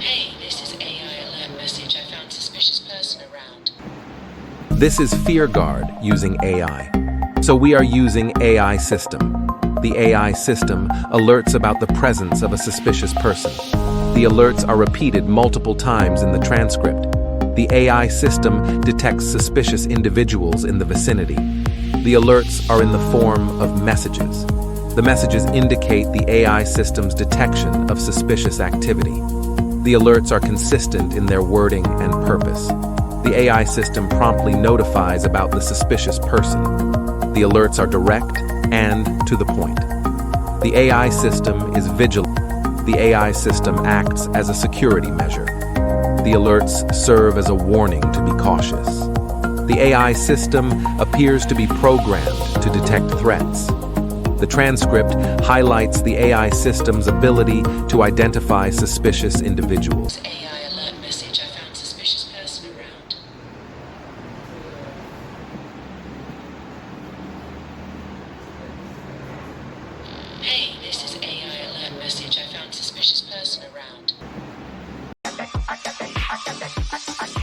Hey, this is AI alert message. I found suspicious person around. This is FearGuard using AI. So we are using AI system. The AI system alerts about the presence of a suspicious person. The alerts are repeated multiple times in the transcript. The AI system detects suspicious individuals in the vicinity. The alerts are in the form of messages. The messages indicate the AI system's detection of suspicious activity. The alerts are consistent in their wording and purpose. The AI system promptly notifies about the suspicious person. The alerts are direct and to the point. The AI system is vigilant. The AI system acts as a security measure. The alerts serve as a warning to be cautious. The AI system appears to be programmed to detect threats. The transcript highlights the AI system's ability to identify suspicious individuals. AI